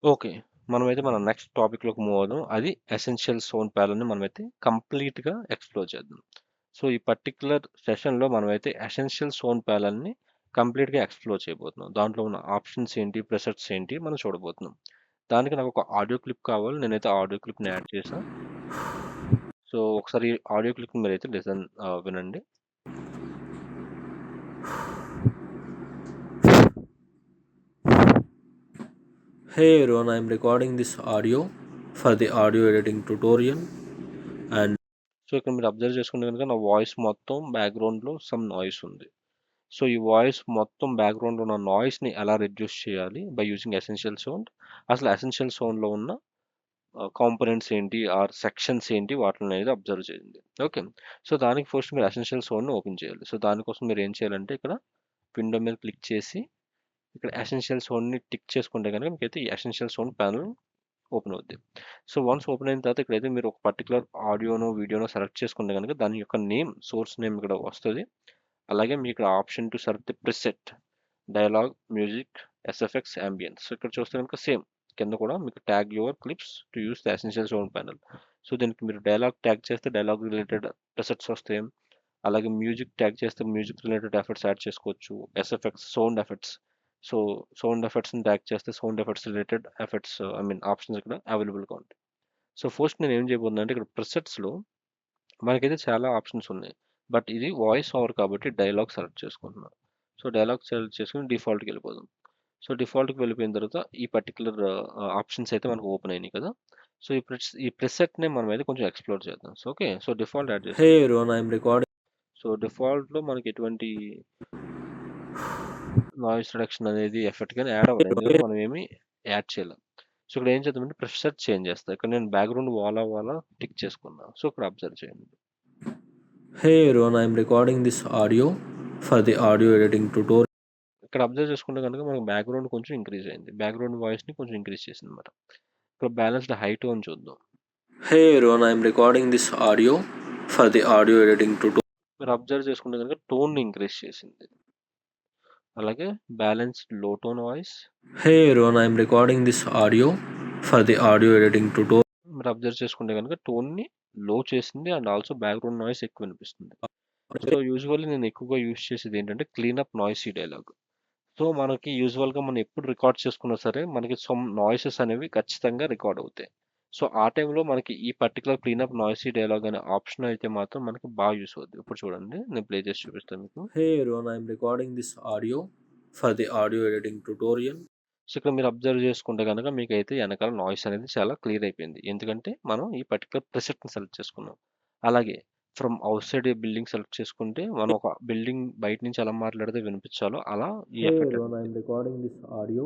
Okay. మనమైతే మన next టాపిక్‌లోకి మూవ్ అవుదాం. అది ఎసెన్షియల్ సౌండ్ ప్యానెల్‌ని మనమైతే కంప్లీట్‌గా ఎక్స్‌ప్లోర్ చేద్దాం. సో, ఈ పర్టిక్యులర్ సెషన్‌లో మనమైతే ఎసెన్షియల్ సౌండ్ ప్యానెల్‌ని కంప్లీట్‌గా ఎక్స్‌ప్లోర్ చేయబోతున్నాం. దాంట్లో ఉన్న ఆప్షన్స్ ఏంటి, ప్రిసెట్స్ ఏంటి మనం చూడబోతున్నాం. దానికి నాకొక ఆడియో క్లిప్ కావాలి. నేనైతే ఆడియో క్లిప్‌ని యాడ్ చేశా. సో, ఒకసారి ఈ ఆడియో క్లిప్‌ని మీరైతే వినండి. Hey everyone, I'm recording this audio for the audio editing tutorial and so, ఇక్కడ మీరు అబ్జర్వ్ చేసుకుంటే గనుక నా వాయిస్ మొత్తం బ్యాక్‌గ్రౌండ్‌లో సమ్ నాయిస్ ఉంది. సో, ఈ వాయిస్ మొత్తం బ్యాక్‌గ్రౌండ్‌లో ఉన్న నాయిస్‌ని ఎలా రెడ్యూస్ చేయాలి బై యూజింగ్ ఎసెన్షియల్ సౌండ్. అసలు ఎసెన్షియల్ సౌండ్‌లో ఉన్న కాంపోనెంట్స్ ఏంటి, ఆర్ సెక్షన్స్ ఏంటి వాటిననేది అబ్జర్వ్ చేయండి. ఓకే. సో, దానికి ఫస్ట్ మీరు ఎసెన్షియల్ సౌండ్‌ని ఓపెన్ చేయాలి. సో, దానికోసం మీరు ఏం చేయాలంటే ఇక్కడ విండో మీద క్లిక్ చేసి ఇక్కడ ఎసెన్షియల్ సౌండ్‌ని టిక్ చేసుకుంటే గనుక మీకైతే ఈ ఎసెన్షియల్ సౌండ్ ప్యానెల్ ఓపెన్ అవుద్ది. సో, వన్స్ ఓపెన్ అయిన తర్వాత ఇక్కడైతే మీరు ఒక పర్టిక్యులర్ ఆడియోనో, వీడియోనో సెలెక్ట్ చేసుకుంటే గనుక దాని యొక్క నేమ్, సోర్స్ నేమ్ ఇక్కడ వస్తది. అలాగే మీకు ఇక్కడ option to select the preset, dialogue, music, SFX, ambience. So, ఇక్కడ చూస్తే కనుక సేమ్ కింద కూడా మీకు tag your clips to use the essential sound panel. So, దీనికి మీరు డైలాగ్ ట్యాగ్ చేస్తే డైలాగ్ రిలేటెడ్ ప్రిసెట్స్ వస్తాయి. అలాగే మ్యూజిక్ ట్యాగ్ చేస్తే మ్యూజిక్ రిలేటెడ్ ఎఫెక్ట్స్ యాడ్ చేసుకోవచ్చు. SFX, sound effects. సో, సౌండ్ ఎఫెక్ట్స్‌ని ట్యాగ్ చేస్తే sound effects related effects I mean options ఇక్కడ అవైలబుల్‌గా ఉంటాయి. సో, ఫస్ట్ నేను ఏం చేయబోతున్నా అంటే ఇక్కడ ప్రిసెట్స్‌లో మనకైతే చాలా ఆప్షన్స్ ఉన్నాయి. బట్ ఇది వాయిస్ ఓవర్ కాబట్టి డైలాగ్ సెలెక్ట్ చేసుకుంటున్నా. సో, డైలాగ్ సెలెక్ట్ చేసుకొని డిఫాల్ట్‌కి వెళ్ళిపోదాం. సో, డిఫాల్ట్‌కి వెళ్ళిపోయిన తర్వాత ఈ పర్టిక్యులర్ ఆప్షన్స్ అయితే మనకు ఓపెన్ అయినాయి కదా! సో, ఈ ప్రిసెట్‌ని మనమైతే కొంచెం ఎక్స్‌ప్లోర్ చేద్దాం. So, okay. So, default add చేశాను. hey everyone, I'm recording. So, డిఫాల్ట్‌లో మనకి ఎటువంటి నాయిస్ రిడక్షన్ అనేది ఎఫెక్ట్ గాని యాడ్ అవ్వదు. ఎందుకంటే మనం ఏమి యాడ్ చేయలేం. సో, ఇక్కడ ఏం చేద్దామంటే ప్రిసెట్ చేంజ్ చేస్తా. ఇక్కడ నేను బ్యాక్‌గ్రౌండ్ వాలా టిక్ చేసుకున్నా. సో, ఇక్కడ అబ్జర్వ్ చేయండి. Hey everyone, I'm recording this audio for the audio editing tutorial. ఇక్కడ అబ్జర్వ్ చేసుకుంటే గనుక మనకు బ్యాక్‌గ్రౌండ్ కొంచెం ఇంక్రీజ్ అయింది. బ్యాక్‌గ్రౌండ్ వాయిస్‌ని కొంచెం ఇంక్రీజ్ చేసిందన్నమాట. ఇక్కడ బ్యాలెన్స్డ్ హై టోన్ చూద్దాం. Hey everyone, I'm recording this audio for the audio editing tutorial. మీరు అబ్జర్వ్ చేసుకుంటే గనుక టోన్‌ని ఇంక్రీజ్ చేసింది. అలాగే బ్యాలెన్స్డ్ లో tone voice. Hey everyone, I'm recording this audio for the audio editing tutorial. మీరు observe చేసుకుంటే గనుక టోన్‌ని లో చేసింది అండ్ ఆల్సో బ్యాక్‌గ్రౌండ్ నాయిస్ ఎక్కువ వినిపిస్తుంది. సో, యూజువల్లీ నేను ఎక్కువగా యూజ్ చేసేది ఏంటంటే clean up noisy dialogue. So, మనకి యూజువల్‌గా మనం ఎప్పుడు రికార్డ్ చేసుకున్నా సరే మనకి సమ్ నాయిసెస్ అనేవి ఖచ్చితంగా రికార్డ్ అవుతాయి. సో, ఆ టైంలో మనకి ఈ particular clean up noisy dialogue అనే ఆప్షన్ అయితే మాత్రం మనకి బాగా యూజ్ అవుద్ది. ఇప్పుడు చూడండి నేను ప్లే చేసి చూపిస్తాను మీకు. Hey everyone, I'm recording this audio for the audio editing tutorial. So, ఇక్కడ మీరు అబ్జర్వ్ చేసుకుంటే గనక మీకైతే ఎనకాల నాయిస్ అనేది చాలా క్లియర్ అయిపోయింది. ఎందుకంటే మనం ఈ పర్టిక్యులర్ ప్రిసెట్‌ని సెలెక్ట్ చేసుకున్నాం. అలాగే from outside A building select చేసుకుంటే మనం ఒక బిల్డింగ్ బయట నుంచి ఎలా మాట్లాడితే వినిపించాలో అలా ఈ Hey ఎఫెక్ట్ everyone, అనేది. I'm recording this audio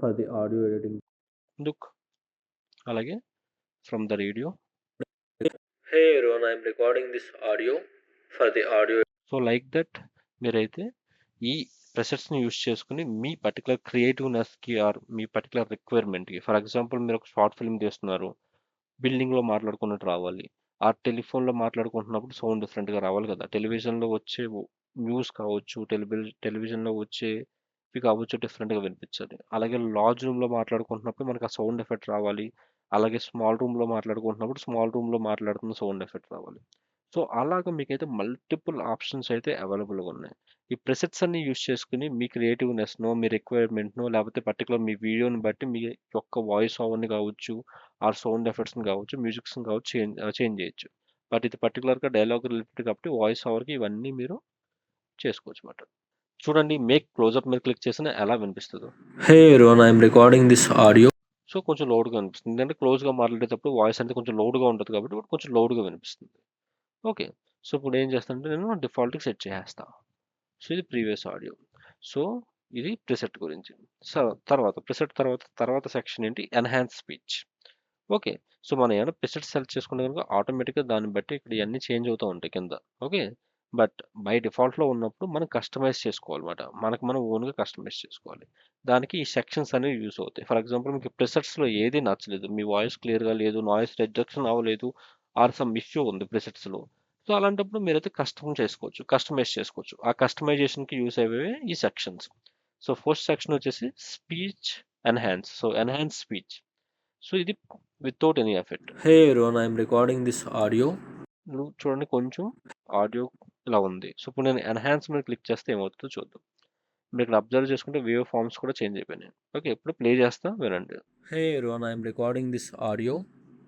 for the audio editing. Look అలాగే from the radio. Hey everyone, I'm recording this audio for the audio. So, like that మీరైతే ఈ ప్రెసెట్స్‌ని యూజ్ చేసుకొని మీ పర్టిక్యులర్ క్రియేటివ్‌నెస్‌కి ఆర్ మీ పర్టిక్యులర్ రిక్వైర్మెంట్‌కి ఫర్ ఎగ్జాంపుల్ మీరు ఒక షార్ట్ ఫిల్మ్ తీస్తున్నారు. బిల్డింగ్‌లో మాట్లాడుకున్నట్టు రావాలి. ఆ టెలిఫోన్‌లో మాట్లాడుకుంటున్నప్పుడు సౌండ్ డిఫరెంట్‌గా రావాలి కదా! టెలివిజన్‌లో వచ్చే న్యూస్ కావచ్చు, టెలివిజన్‌లో వచ్చేవి కావచ్చు డిఫరెంట్‌గా వినిపించాలి. అలాగే లార్జ్ రూమ్‌లో మాట్లాడుకుంటున్నప్పుడు మనకు ఆ సౌండ్ ఎఫెక్ట్ రావాలి. అలాగే స్మాల్ రూమ్‌లో మాట్లాడుకుంటున్నప్పుడు స్మాల్ రూమ్‌లో మాట్లాడుతున్న సౌండ్ ఎఫెక్ట్ రావాలి. సో, అలాగా మీకైతే మల్టిపుల్ ఆప్షన్స్ అయితే అవైలబుల్‌గా ఉన్నాయి. ఈ ప్రిసెట్స్ అన్నీ యూజ్ చేసుకొని మీ క్రియేటివ్‌నెస్‌నో, మీ రిక్వైర్మెంట్‌నో లేకపోతే పర్టిక్యులర్ మీ వీడియోని బట్టి మీ యొక్క వాయిస్ ఓవర్‌ని కావచ్చు, ఆర్ సౌండ్ ఎఫెక్ట్స్‌ని కావచ్చు, మ్యూజిక్స్‌ని కావచ్చు చేంజ్ చేయొచ్చు. బట్ ఇది పర్టిక్యులర్‌గా డైలాగ్ రిలేటెడ్ కాబట్టి వాయిస్ ఓవర్‌కి ఇవన్నీ మీరు చేసుకోవచ్చన్నమాట. చూడండి మేక్ క్లోజప్ మీద క్లిక్ చేసినా ఎలా వినిపిస్తదో. Hey everyone, I'm recording this audio. So, కొంచెం లౌడ్‌గా అనిపిస్తుంది. ఎందుకంటే క్లోజ్‌గా మాట్లాడేటప్పుడు వాయిస్ అనేది కొంచెం లౌడ్‌గా ఉంటది కాబట్టి కొంచెం లౌడ్‌గా వినిపిస్తుంది. ఓకే. సో, ఇప్పుడు ఏం చేస్తానంటే నేను డిఫాల్ట్‌కి సెట్ చేసేస్తా. సో, ఇది ప్రీవియస్ ఆడియో. సో, ఇది ప్రిసెట్ గురించి. సో, తర్వాత సెక్షన్ ఏంటి ఎన్హాన్స్ స్పీచ్. ఓకే. సో, మనం ఏమైనా ప్రిసెట్ సెలెక్ట్ చేసుకుంటే గనుక ఆటోమేటిక్‌గా దాన్ని బట్టి ఇక్కడ ఇయన్నీ చేంజ్ అవుతా ఉంటాయి కింద. ఓకే. బట్ బై డిఫాల్ట్‌లో ఉన్నప్పుడు మనం కస్టమైజ్ చేసుకోవాలన్నమాట. మనకు మనం ఓన్‌గా కస్టమైజ్ చేసుకోవాలి. దానికి ఈ సెక్షన్స్ అనేవి యూజ్ అవుతాయి. ఫర్ ఎగ్జాంపుల్ మీకు ప్రిసెట్స్‌లో ఏది నచ్చలేదు. మీ వాయిస్ క్లియర్‌గా లేదు, నాయిస్ రిజెక్షన్ అవ్వలేదు, ఆర్ సమ్ ఇష్యూ ఉంది ప్రిసెట్స్‌లో. సో, అలాంటప్పుడు మీరైతే కస్టమైజ్ చేసుకోవచ్చు. ఆ కస్టమైజేషన్‌కి యూజ్ అయ్యేవే ఈ సెక్షన్స్. సో, ఫస్ట్ సెక్షన్ వచ్చేసి speech enhance. So enhance speech. So ఇది without any effect. Hey everyone, I'm recording this audio. నువ్వు చూడండి కొంచెం ఆడియో ఇలా ఉంది. సో ఇప్పుడు నేను ఎన్హాన్స్ మీద క్లిక్ చేస్తే ఏమవుతుందో చూద్దాం. మీరు ఇక్కడ అబ్జర్వ్ చేసుకుంటే వేవ్ ఫార్మ్స్ కూడా చేంజ్ అయిపోయినాయి. ఓకే, ఇప్పుడు ప్లే చేస్తా వినండి. Hey everyone, I'm recording this audio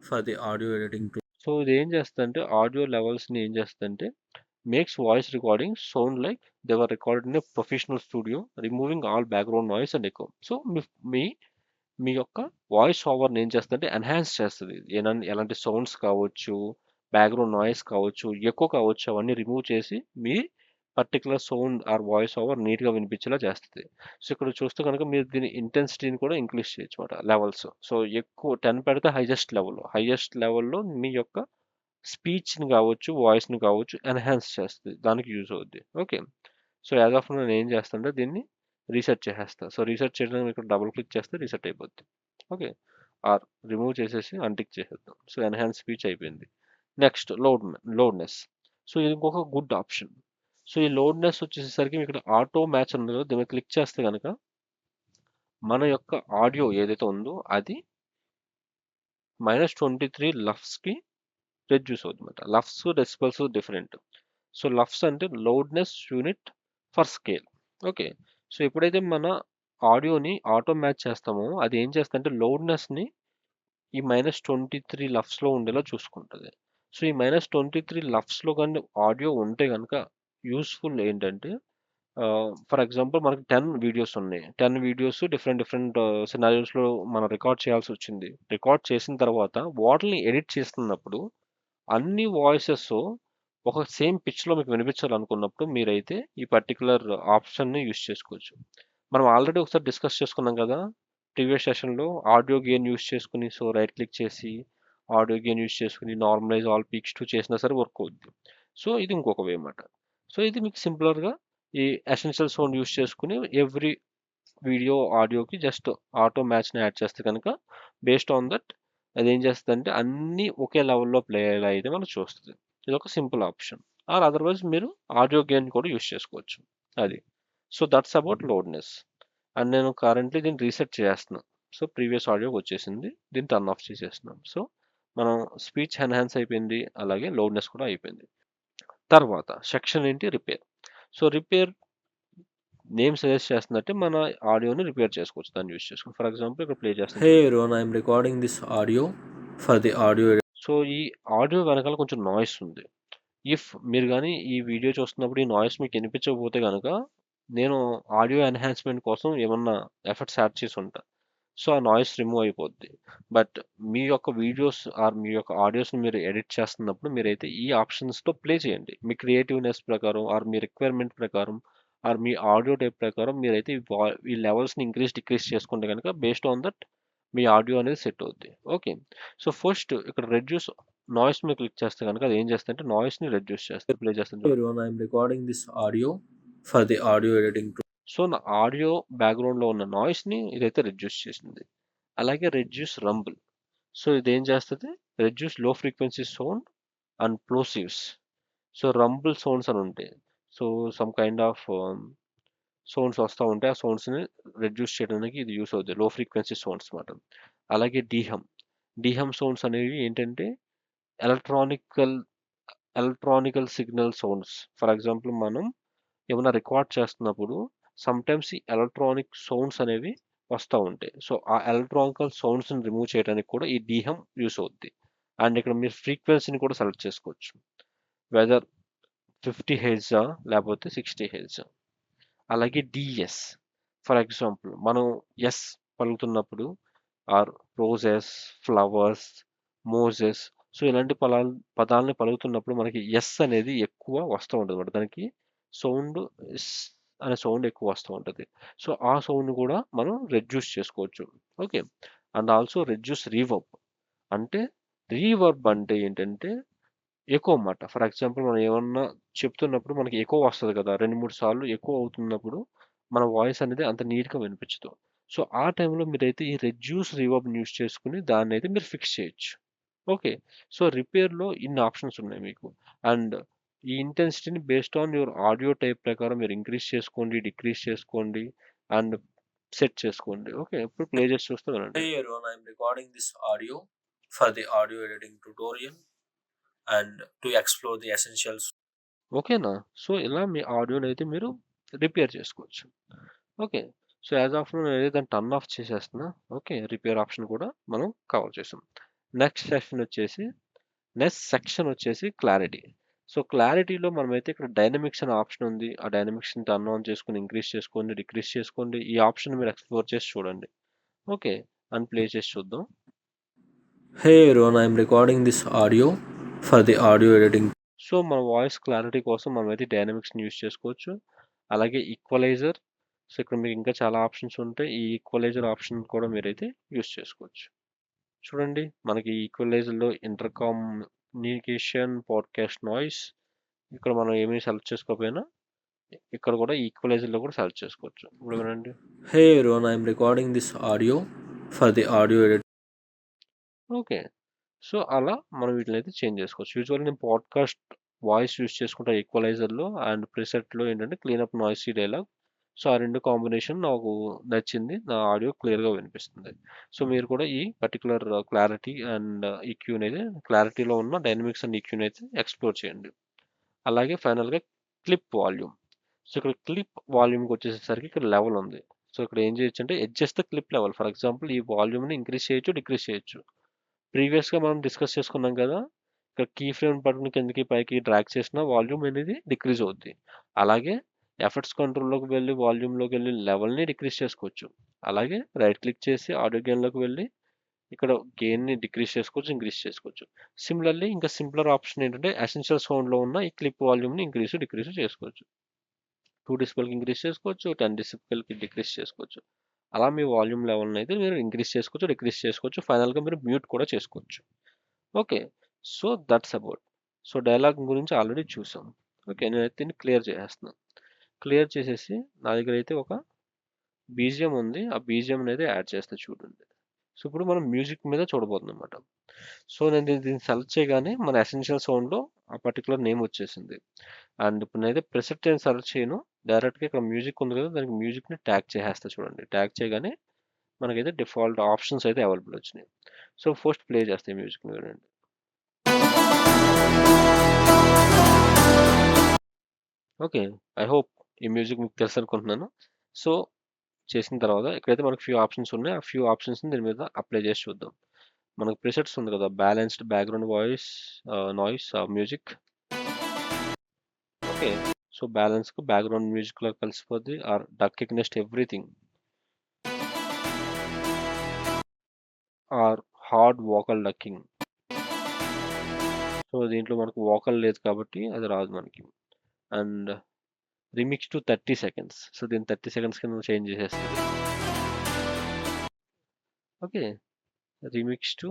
for the audio editing tool. So ఇది ఏం చేస్తుందంటే ఆడియో లెవెల్స్ని ఏం చేస్తుందంటే makes voice recording sound like they were recorded in a professional studio removing all background noise and echo. So మీ మీ యొక్క voice ఓవర్ని ఏం చేస్తుందంటే ఎన్హాన్స్ చేస్తుంది. ఎలాంటి సౌండ్స్ కావచ్చు, బ్యాక్గ్రౌండ్ నాయిస్ కావచ్చు, ఎకో కావచ్చు, అవన్నీ రిమూవ్ చేసి మీ particular sound or voice over నీట్గా వినిపించేలా చేస్తుంది. సో ఇక్కడ చూస్తే కనుక మీరు దీని ఇంటెన్సిటీని కూడా ఇంక్రీజ్ చేయొచ్చు అనమాట లెవెల్స్. సో ఎక్కువ 10 పెడితే హైయెస్ట్ లెవెల్లో మీ యొక్క స్పీచ్ని కావచ్చు, వాయిస్ని కావచ్చు ఎన్హాన్స్ చేస్తుంది, దానికి యూజ్ అవుద్ది. ఓకే, సో యాజ్ ఆఫ్ నేను ఏం చేస్తానంటే దీన్ని రీసెట్ చేసేస్తా. సో రీసెట్ చేయడానికి ఇక్కడ డబుల్ క్లిక్ చేస్తే రీసెట్ అయిపోద్ది. ఓకే, ఆర్ రిమూవ్ చేసేసి అన్టిక్ చేసేద్దాం. సో ఎన్హాన్స్ స్పీచ్ అయిపోయింది. నెక్స్ట్ లోడ్నెస్. సో ఇది ఇంకొక గుడ్ ఆప్షన్. సో ఈ లోడ్నెస్ వచ్చేసరికి ఇక్కడ ఆటో మ్యాచ్ ఉన్నదో దీన్ని క్లిక్ చేస్తే కనుక మన యొక్క ఆడియో ఏదైతే ఉందో అది -23 లఫ్స్కి రెడ్యూస్ అవుతుందన్నమాట. లఫ్స్ డెసిబల్స్ డిఫరెంట్. సో లఫ్స్ అంటే loudness unit for scale. Okay, so ఎప్పుడైతే మన ఆడియోని ఆటో మ్యాచ్ చేస్తామో అది ఏం చేస్తుందంటే లౌడ్నెస్ని ఈ -23 లఫ్స్లో ఉండేలా చూసుకుంటుంది. సో ఈ -23 లఫ్స్లో కానీ ఆడియో ఉంటే కనుక యూస్ఫుల్ ఏంటంటే ఫర్ ఎగ్జాంపుల్ మనకి 10 వీడియోస్ ఉన్నాయి. 10 వీడియోస్ డిఫరెంట్ సినారియోస్లో మనం రికార్డ్ చేయాల్సి వచ్చింది. రికార్డ్ చేసిన తర్వాత వాటిని ఎడిట్ చేస్తున్నప్పుడు అన్ని వాయిసెస్ ఒక సేమ్ పిచ్లో మీకు వినిపించాలనుకున్నప్పుడు మీరైతే ఈ పర్టికులర్ ఆప్షన్ని యూస్ చేసుకోవచ్చు. మనం ఆల్రెడీ ఒకసారి డిస్కస్ చేసుకున్నాం కదా ప్రీవియస్ సెషన్లో, ఆడియో గెయిన్ యూస్ చేసుకుని. సో రైట్ క్లిక్ చేసి ఆడియో గెయిన్ యూస్ చేసుకుని నార్మలైజ్ ఆల్ పీక్స్ టు చేసినా సరే వర్క్ అవుద్ది. సో ఇది ఇంకొక వే అన్నమాట. సో ఇది మీకు సింపులర్గా ఈ ఎసెన్షియల్ సౌండ్ యూస్ చేసుకుని ఎవ్రీ వీడియో ఆడియోకి జస్ట్ ఆటో మ్యాచ్ని యాడ్ చేస్తే కనుక బేస్డ్ ఆన్ దట్ అది ఏం చేస్తుందంటే అన్నీ ఒకే లెవెల్లో ప్లే అయ్యేలా అయితే మనం చూస్తుంది. ఇది ఒక సింపుల్ ఆప్షన్. ఆర్ అదర్వైజ్ మీరు ఆడియో గెయిన్ కూడా యూస్ చేసుకోవచ్చు. అది. So that's about loudness. And నేను కరెంట్లీ దీన్ని రీసెట్ చేస్తున్నాను. సో ప్రీవియస్ ఆడియోకి వచ్చేసింది, దీన్ని టర్న్ ఆఫ్ చేసేస్తున్నాం. సో మనం స్పీచ్ ఎన్హాన్స్ అయిపోయింది, అలాగే లోడ్నెస్ కూడా అయిపోయింది. తర్వాత సెక్షన్ ఏంటి, repair. So repair name suggest చేస్తున్నట్టే మన ఆడియోని రిపేర్ చేసుకోవచ్చు దాన్ని యూస్ చేసుకుని. ఫర్ ఎగ్జాంపుల్ ఇక్కడ ప్లే చేస్తాను. Hey everyone, I'm recording this audio for the audio editing. So ఈ ఆడియో వెనకాల కొంచెం నాయిస్ ఉంది. ఇఫ్ మీరు కానీ ఈ వీడియో చూస్తున్నప్పుడు ఈ నాయిస్ మీకు వినిపించకపోతే కనుక నేను ఆడియో ఎన్హాన్స్మెంట్ కోసం ఏమన్నా ఎఫర్ట్స్ యాడ్ చేసి ఉంటా. సో ఆ నాయిస్ రిమూవ్ అయిపోద్ది. బట్ మీ యొక్క వీడియోస్ ఆర్ మీ యొక్క ఆడియోస్ని మీరు ఎడిట్ చేస్తున్నప్పుడు మీరైతే ఈ ఆప్షన్స్తో ప్లే చేయండి. మీ క్రియేటివ్నెస్ ప్రకారం ఆర్ మీ రిక్వైర్మెంట్ ప్రకారం ఆర్ మీ ఆడియో టైప్ ప్రకారం మీరైతే ఈ లెవెల్స్ని డిక్రీస్ చేసుకుంటే కనుక based on that me audio అనేది సెట్ అవుద్ది. ఓకే, సో ఫస్ట్ ఇక్కడ రెడ్యూస్ నాయిస్ మీద క్లిక్ చేస్తే కనుక అది ఏం చేస్తుందంటే నాయిస్ని రెడ్యూస్ చేస్తే ప్లే Hey చేస్తుంది. everyone, I'm recording this audio for the audio editing tool. So నా ఆడియో బ్యాక్గ్రౌండ్లో ఉన్న నాయిస్ని ఇదైతే రెడ్యూస్ చేసింది. అలాగే రెడ్యూస్ రంబుల్. సో ఇది ఏం చేస్తుంది, reduce low frequency sound and plosives. So rumble sounds అని ఉంటాయి. So some kind of sounds వస్తూ ఉంటాయి. ఆ సౌండ్స్ని రెడ్యూస్ చేయడానికి ఇది యూస్ అవుతుంది, లో ఫ్రీక్వెన్సీ సౌండ్స్ అన్నమాట. అలాగే డీహమ్ సౌండ్స్ అనేవి ఏంటంటే electronical signal sounds. For example మనం ఏమైనా రికార్డ్ చేస్తున్నప్పుడు సమ్టైమ్స్ ఈ ఎలక్ట్రానిక్ సౌండ్స్ అనేవి వస్తూ ఉంటాయి. సో ఆ ఎలక్ట్రానికల్ సౌండ్స్ని రిమూవ్ చేయడానికి కూడా ఈ డీహమ్ యూస్ అవుద్ది. అండ్ ఇక్కడ మీరు ఫ్రీక్వెన్సీని కూడా సెలెక్ట్ చేసుకోవచ్చు, వెదర్ 50 హెర్ట్జా లేకపోతే 60 హెర్ట్జా. అలాగే డిఎస్, ఫర్ ఎగ్జాంపుల్ మనం ఎస్ పలుకుతున్నప్పుడు or roses, flowers, Moses, so ఇలాంటి పదాలని పలుకుతున్నప్పుడు మనకి ఎస్ అనేది ఎక్కువ వస్తూ ఉంటుంది అన్నమాట. దానికి సౌండ్ ఎస్ అనే సౌండ్ ఎక్కువ వస్తూ ఉంటుంది. సో ఆ సౌండ్ కూడా మనం రెడ్యూస్ చేసుకోవచ్చు. Okay, and also reduce reverb. అంటే రీవర్బ్ అంటే ఏంటంటే ఎక్కువ అన్నమాట. ఫర్ ఎగ్జాంపుల్ మనం ఏమన్నా చెప్తున్నప్పుడు మనకి ఎక్కువ వస్తుంది కదా, 2-3 సార్లు ఎక్కువ అవుతున్నప్పుడు మన వాయిస్ అనేది అంత నీట్గా వినిపించదు. సో ఆ టైంలో మీరైతే ఈ రెడ్యూస్ రీవర్బ్ని యూస్ చేసుకుని దాన్ని అయితే మీరు ఫిక్స్ చేయొచ్చు. ఓకే, సో రిపేర్లో ఇన్ని ఆప్షన్స్ ఉన్నాయి మీకు. అండ్ ఈ ఇంటెన్సిటీని based on your audio type ప్రకారం మీరు ఇంక్రీజ్ చేసుకోండి, డిక్రీజ్ చేసుకోండి. అండ్ సెట్ చేసుకోండి. ఓకే. ఇప్పుడు ప్లే చేసి చూస్తే వినండి. Hey everyone, I'm recording this audio for the audio editing tutorial and to explore the essentials. ఓకేనా? సో, ఇలా మీ ఆడియోనైతే మీరు రిపేర్ చేసుకోవచ్చు. Okay. So, as of now నేనైతే దాన్ని టర్న్ ఆఫ్ చేసేస్తున్నా. ఓకే. రిపేర్ ఆప్షన్ కూడా మనం కవర్ చేసాం. నెక్స్ట్ సెక్షన్ వచ్చేసి క్లారిటీ. సో, క్లారిటీలో మనమైతే ఇక్కడ డైనమిక్స్ అనే ఆప్షన్ ఉంది. ఆ డైనమిక్స్‌ని టర్న్ ఆన్ చేసుకొని, ఇంక్రీజ్ చేసుకోండి, డిక్రీజ్ చేసుకోండి. ఈ ఆప్షన్ మీరు ఎక్స్‌ప్లోర్ చేసి చూడండి. ఓకే. అని ప్లే చేసి చూద్దాం. Hey everyone, I'm recording this audio for the audio editing. So, మన వాయిస్ క్లారిటీ కోసం మనమైతే డైనమిక్స్‌ని యూజ్ చేసుకోవచ్చు. అలాగే ఈక్వలైజర్. సో, ఇక్కడ మీకు ఇంకా చాలా ఆప్షన్స్ ఉంటాయి. ఈ ఈక్వలైజర్ ఆప్షన్ కూడా మీరైతే యూజ్ చేసుకోవచ్చు. చూడండి మనకి ఈక్వలైజర్‌లో ఇంటర్‌కమ్యూనికేషన్, పాడ్‌కాస్ట్ నాయిస్ ఇక్కడ మనం ఏమీ సెలెక్ట్ చేసుకోకపోయినా ఇక్కడ కూడా ఈక్వలైజర్‌లో కూడా సెలెక్ట్ చేసుకోవచ్చు. ఇప్పుడు వినండి. Hey everyone, I'm recording this audio for the audio editing. Okay. So, అలా మనం వీటినైతే చేంజ్ చేసుకోవచ్చు. యూజువల్లీ నేను పాడ్‌కాస్ట్ వాయిస్ యూజ్ చేసుకుంటా ఈక్వలైజర్‌లో అండ్ ప్రిసెట్‌లో ఏంటంటే క్లీనప్ నాయిసీ డైలాగ్. సో, ఆ 2 కాంబినేషన్ నాకు నచ్చింది. నా ఆడియో క్లియర్‌గా వినిపిస్తుంది. సో, మీరు కూడా ఈ పర్టిక్యులర్ క్లారిటీ అండ్ ఈక్యూనైతే క్లారిటీలో ఉన్న డైనమిక్స్ అండ్ ఈక్యూనైతే ఎక్స్‌ప్లోర్ చేయండి. అలాగే ఫైనల్‌గా క్లిప్ వాల్యూమ్. సో, ఇక్కడ క్లిప్ వాల్యూమ్‌కి వచ్చేసేసరికి ఇక్కడ లెవెల్ ఉంది. సో, ఇక్కడ ఏం చేయొచ్చంటే adjust the clip level. For example ఈ వాల్యూమ్‌ని ఇంక్రీజ్ చేయొచ్చు, డిక్రీజ్ చేయొచ్చు. ప్రీవియస్‌గా మనం డిస్కస్ చేసుకున్నాం కదా! ఇక్కడ కీ ఫ్రేమ్ పట్టుకొని కిందకి పైకి డ్రాగ్ చేసిన వాల్యూమ్ అనేది డిక్రీజ్ అవుద్ది. అలాగే ఎఫెక్ట్స్ కంట్రోల్‌లోకి వెళ్లి వాల్యూమ్‌లోకి వెళ్లి లెవెల్‌ని డిక్రీజ్ చేసుకోవచ్చు. అలాగే రైట్ క్లిక్ చేసి ఆడియో గెయిన్‌లోకి వెళ్లి ఇక్కడ గెయిన్‌ని డిక్రీజ్ చేసుకోవచ్చు, ఇంక్రీజ్ చేసుకోవచ్చు. సిమిలర్‌లీ ఇంకా సింప్లర్ ఆప్షన్ ఏంటంటే ఎసెన్షియల్ సౌండ్‌లో ఉన్న ఈ క్లిప్ వాల్యూమ్‌ని ఇంక్రీజ్, డిక్రీజ్ చేసుకోవచ్చు. 2 డెసిబెల్‌కి ఇంక్రీజ్ చేసుకోవచ్చు. 10 డెసిబెల్‌కి డిక్రీజ్ చేసుకోవచ్చు. అలా మీ వాల్యూమ్ లెవెల్‌ని అయితే మీరు ఇంక్రీజ్ చేసుకోవచ్చు, డిక్రీజ్ చేసుకోవచ్చు. ఫైనల్‌గా మీరు మ్యూట్ కూడా చేసుకోవచ్చు. Okay. So, that's about. So, dialogue గురించి ఆల్రెడీ చూసాం. ఓకే. నేనైతే దీన్ని క్లియర్ చేసేస్తున్నాను. క్లియర్ చేసేసి నా దగ్గర అయితే ఒక బీజీఎం ఉంది. ఆ బీజీఎంని అయితే యాడ్ చేస్తా చూడండి. సో, ఇప్పుడు మనం మ్యూజిక్ మీద చూడబోతున్నాం అన్నమాట. సో, నేను దీన్ని సెలెక్ట్ చేయగానే మన ఎసెన్షియల్ సౌండ్‌లో ఆ పర్టిక్యులర్ నేమ్ వచ్చేసింది. అండ్ ఇప్పుడు నేనైతే ప్రిసెట్ ఏం సెలెక్ట్ చేయను. డైరెక్ట్‌గా ఇక్కడ మ్యూజిక్ ఉంది కదా! దానికి మ్యూజిక్‌ని ట్యాగ్ చేసేస్తా చూడండి. ట్యాగ్ చేయగానే మనకైతే డిఫాల్ట్ ఆప్షన్స్ అయితే అవైలబుల్ వచ్చినాయి. సో, ఫస్ట్ ప్లే చేస్తా ఈ మ్యూజిక్‌ని వినండి. ఓకే. ఐ హోప్ ఈ మ్యూజిక్ మీకు తెలుసనుకుంటున్నాను. సో, చేసిన తర్వాత ఇక్కడైతే మనకు ఫ్యూ ఆప్షన్స్ ఉన్నాయి. ఆ ఫ్యూ ఆప్షన్స్‌ని దీని మీద అప్లై చేసి చూద్దాం. మనకు ప్రిసెట్స్ ఉంది కదా! Balanced background voice, noise, music. Okay. So, బ్యాలెన్స్‌గా బ్యాక్‌గ్రౌండ్ మ్యూజిక్‌లో కలిసిపోద్ది. Or duck against everything. Or hard vocal ducking. So, దీంట్లో మనకు వోకల్ లేదు కాబట్టి అది రాదు మనకి. And remix to 30 seconds. So, దీన్ని 30 సెకండ్స్ కింద చేంజ్ చేసేస్తది. ఓకే. Remix to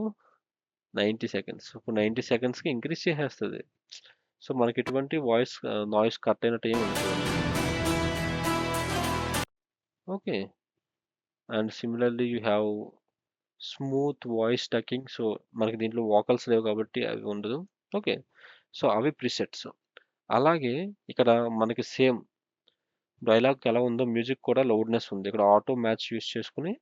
90 seconds. ఇప్పుడు 90 సెకండ్స్‌కి ఇంక్రీజ్ చేసేస్తది. సో, మనకి ఎటువంటి నాయిస్ కట్ అయినట్టు ఏమి ఉండదు. Okay. And similarly you have smooth voice ducking. So, మనకి దీంట్లో వోకల్స్ లేవు కాబట్టి అవి ఉండదు. ఓకే. సో, అవి ప్రిసెట్స్. అలాగే ఇక్కడ మనకి సేమ్ డైలాగ్ ఎలా ఉందో మ్యూజిక్ కూడా లౌడ్‌నెస్ ఉంది. ఇక్కడ ఆటో మ్యాచ్ యూజ్ చేసుకొని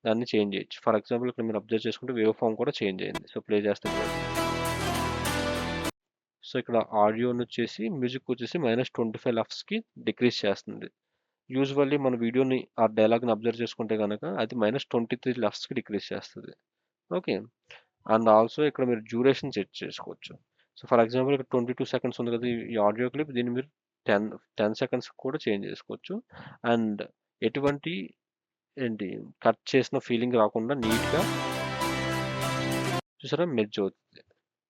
దాన్ని చేంజ్ చేయొచ్చు. ఫర్ ఎగ్జాంపుల్ ఇక్కడ మీరు అబ్జర్వ్ చేసుకుంటే వేవ్ ఫార్మ్ కూడా చేంజ్ అయింది. సో, ప్లే చేస్తే చూడండి. సో, ఇక్కడ ఆడియోనొచ్చేసి మ్యూజిక్ వచ్చేసి -25 లఫ్స్‌కి డిక్రీజ్ చేస్తుంది. యూజువల్లీ మన వీడియోని ఆ డైలాగ్‌ని అబ్జర్వ్ చేసుకుంటే గనక అది -23 లఫ్స్‌కి డిక్రీజ్ చేస్తది. ఓకే. అండ్ ఆల్సో ఇక్కడ మీరు డ్యూరేషన్ సెట్ చేసుకోవచ్చు. సో, ఫర్ ఎగ్జాంపుల్ ఇక్కడ 22 సెకండ్స్ ఉంది కదా! ఈ ఆడియో క్లిప్ దీన్ని మీరు 10 సెకండ్స్‌కి కూడా చేంజ్ చేసుకోవచ్చు. అండ్ ఎటువంటి ఏంటి కట్ చేసిన ఫీలింగ్ రాకుండా నీట్‌గా చూసారా మెర్జ్ అవుతుంది.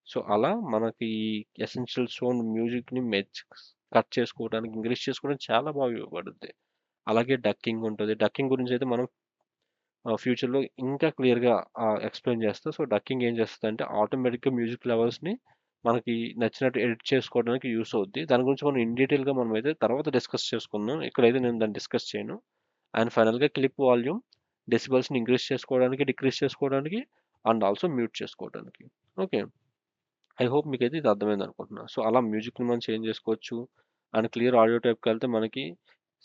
సో, అలా మనకి ఎసెన్షియల్ సౌండ్ మ్యూజిక్‌ని కట్ చేసుకోవడానికి, ఇంక్రీజ్ చేసుకోవడానికి చాలా బాగా ఉపయోగపడుద్ది. అలాగే డక్కింగ్ ఉంటది. డక్కింగ్ గురించయితే మనం ఫ్యూచర్‌లో ఇంకా క్లియర్‌గా ఎక్స్‌ప్లెయిన్ చేస్తా. సో, డక్కింగ్ ఏం చేస్తదంటే ఆటోమేటిక్‌గా మ్యూజిక్ లెవెల్స్‌ని మనకి నచ్చినట్టు ఎడిట్ చేసుకోవడానికి యూజ్ అవుద్ది. దాని గురించి మనం ఇన్ డీటెయిల్‌గా మనమైతే తర్వాత డిస్కస్ చేసుకుందాం. ఇక్కడైతే నేను దాన్ని డిస్కస్ చేయను. అండ్ ఫైనల్‌గా క్లిప్ వాల్యూమ్, డెసిబెల్స్‌ని ఇంక్రీజ్ చేసుకోవడానికి, డిక్రీజ్ చేసుకోవడానికి అండ్ ఆల్సో మ్యూట్ చేసుకోవడానికి. ఓకే. ఐ హోప్ మీకైతే ఇది అర్థమైందనుకుంటున్నా. సో, అలా మ్యూజిక్‌ని మనం చేంజ్ చేసుకోవచ్చు. అండ్ క్లియర్ ఆడియో టైప్‌కెళ్తే మనకి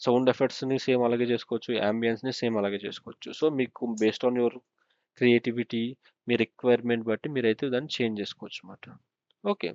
సౌండ్ ఎఫెక్ట్స్ని సేమ్ అలాగే చేసుకోవచ్చు, యాంబియన్స్ని సేమ్ అలాగే చేసుకోవచ్చు. సో మీకు based on your creativity, me requirement బట్టి మీరైతే దాన్ని చేంజ్ చేసుకోవచ్చు అన్నమాట. ఓకే.